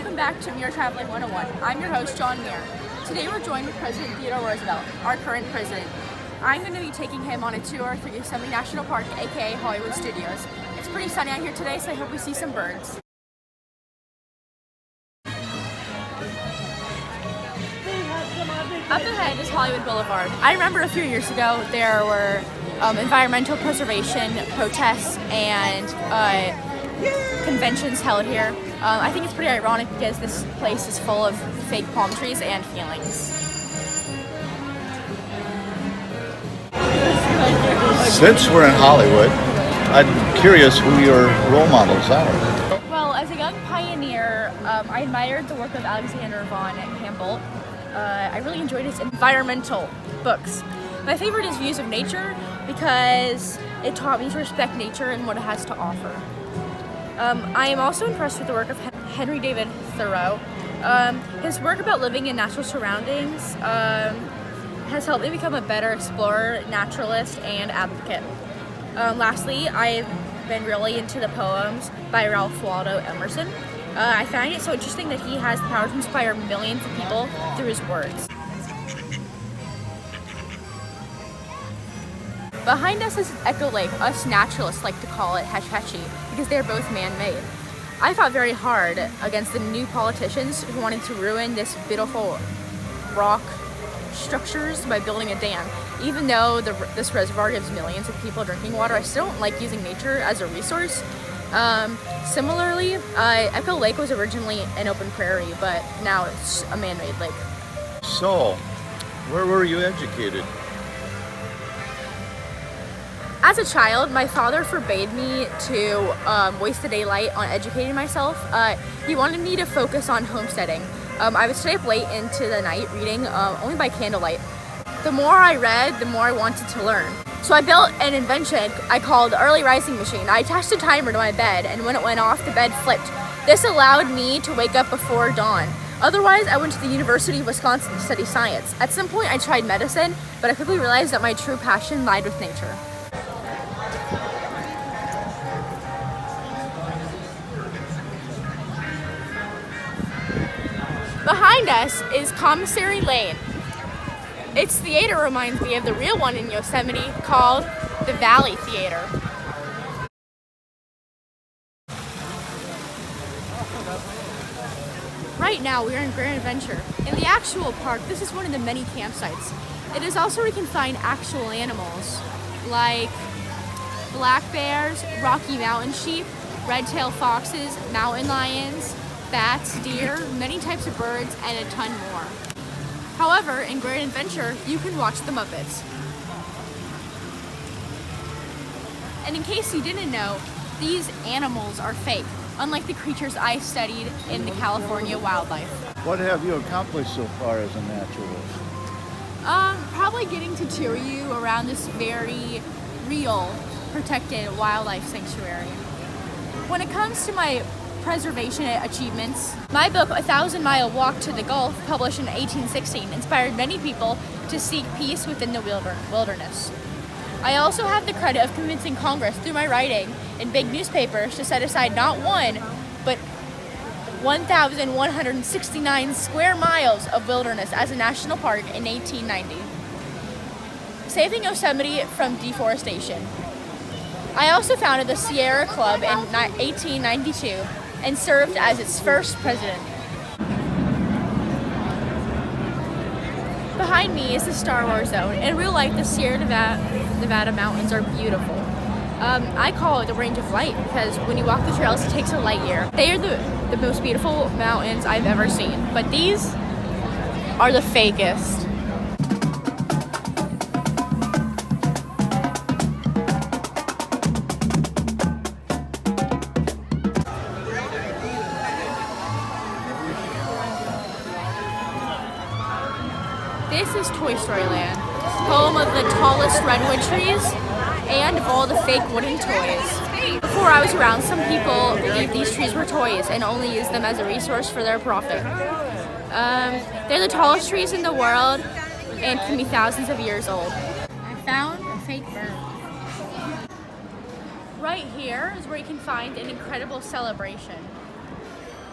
Welcome back to Muir Traveling 101. I'm your host, John Muir. Today we're joined with President Theodore Roosevelt, our current president. I'm going to be taking him on a tour through Yosemite National Park, aka Hollywood Studios. It's pretty sunny out here today, so I hope we see some birds. Up ahead is Hollywood Boulevard. I remember a few years ago there were environmental preservation protests and conventions held here. I think it's pretty ironic because this place is full of fake palm trees and feelings. Since we're in Hollywood, I'm curious who your role models are. Well, as a young pioneer, I admired the work of Alexander von Humboldt. I really enjoyed his environmental books. My favorite is Views of Nature because it taught me to respect nature and what it has to offer. I am also impressed with the work of Henry David Thoreau. His work about living in natural surroundings has helped me become a better explorer, naturalist, and advocate. Lastly, I've been really into the poems by Ralph Waldo Emerson. I find it so interesting that he has the power to inspire millions of people through his words. Behind us is Echo Lake. Us naturalists like to call it Hetch-Hetchy because they're both man-made. I fought very hard against the new politicians who wanted to ruin this beautiful rock structures by building a dam. Even though this reservoir gives millions of people drinking water, I still don't like using nature as a resource. Similarly, Echo Lake was originally an open prairie, but now it's a man-made lake. So, where were you educated? As a child, my father forbade me to waste the daylight on educating myself. He wanted me to focus on homesteading. I would stay up late into the night reading only by candlelight. The more I read, the more I wanted to learn. So I built an invention I called the early rising machine. I attached a timer to my bed, and when it went off, the bed flipped. This allowed me to wake up before dawn. Otherwise, I went to the University of Wisconsin to study science. At some point, I tried medicine, but I quickly realized that my true passion lied with nature. Behind us is Commissary Lane. Its theater reminds me of the real one in Yosemite called the Valley Theater. Right now we are in Grand Adventure. In the actual park, this is one of the many campsites. It is also where you can find actual animals like black bears, Rocky Mountain sheep, red-tailed foxes, mountain lions, bats, deer, many types of birds, and a ton more. However, in Grand Adventure, you can watch the Muppets. And in case you didn't know, these animals are fake, unlike the creatures I studied in the California wildlife. What have you accomplished so far as a naturalist? Probably getting to tour you around this very real, protected wildlife sanctuary. When it comes to my preservation achievements, my book, A 1,000-Mile Walk to the Gulf, published in 1816, inspired many people to seek peace within the wilderness. I also have the credit of convincing Congress through my writing in big newspapers to set aside not one, but 1,169 square miles of wilderness as a national park in 1890, saving Yosemite from deforestation. I also founded the Sierra Club in 1892 and served as its first president. Behind me is the Star Wars Zone. In real life, the Sierra Nevada mountains are beautiful. I call it the range of light because when you walk the trails, it takes a light year. They are the most beautiful mountains I've ever seen, but these are the fakest. This is Toy Story Land, home of the tallest redwood trees and of all the fake wooden toys. Before I was around, some people believed these trees were toys and only used them as a resource for their profit. They're the tallest trees in the world and can be thousands of years old. I found a fake bird. Right here is where you can find an incredible celebration.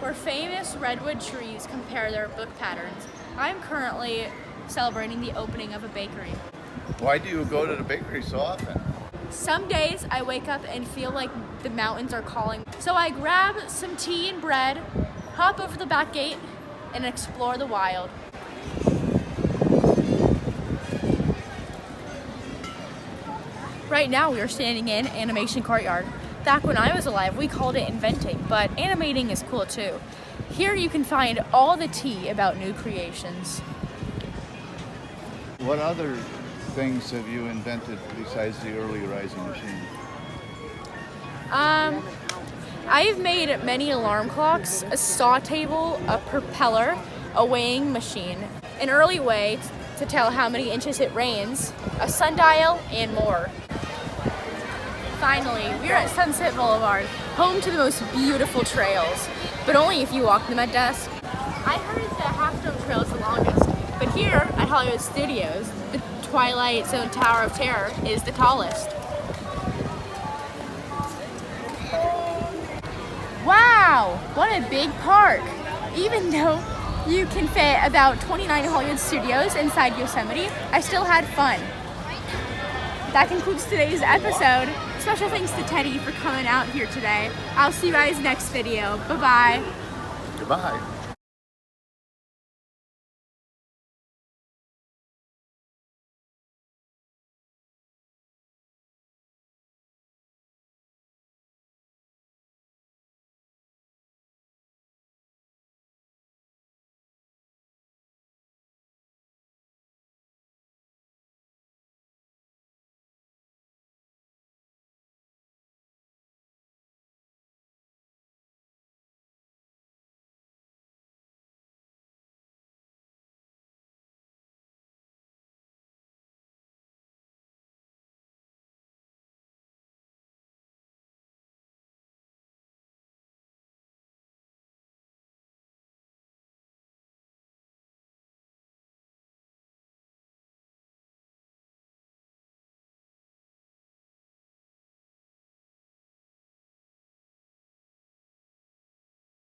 where famous redwood trees compare their book patterns. I'm currently celebrating the opening of a bakery. Why do you go to the bakery so often? Some days I wake up and feel like the mountains are calling. So I grab some tea and bread, hop over the back gate, and explore the wild. Right now we are standing in Animation Courtyard. Back when I was alive, we called it inventing, but animating is cool too. Here you can find all the tea about new creations. What other things have you invented besides the early rising machine? I've made many alarm clocks, a saw table, a propeller, a weighing machine, an early way to tell how many inches it rains, a sundial, and more. Finally, we're at Sunset Boulevard, home to the most beautiful trails, but only if you walk them at dusk. I heard the Half Dome Trail is the longest, but here at Hollywood Studios, the Twilight Zone Tower of Terror is the tallest. Wow, what a big park! Even though you can fit about 29 Hollywood Studios inside Yosemite, I still had fun. That concludes today's episode. Special thanks to Teddy for coming out here today. I'll see you guys next video. Bye-bye. Goodbye.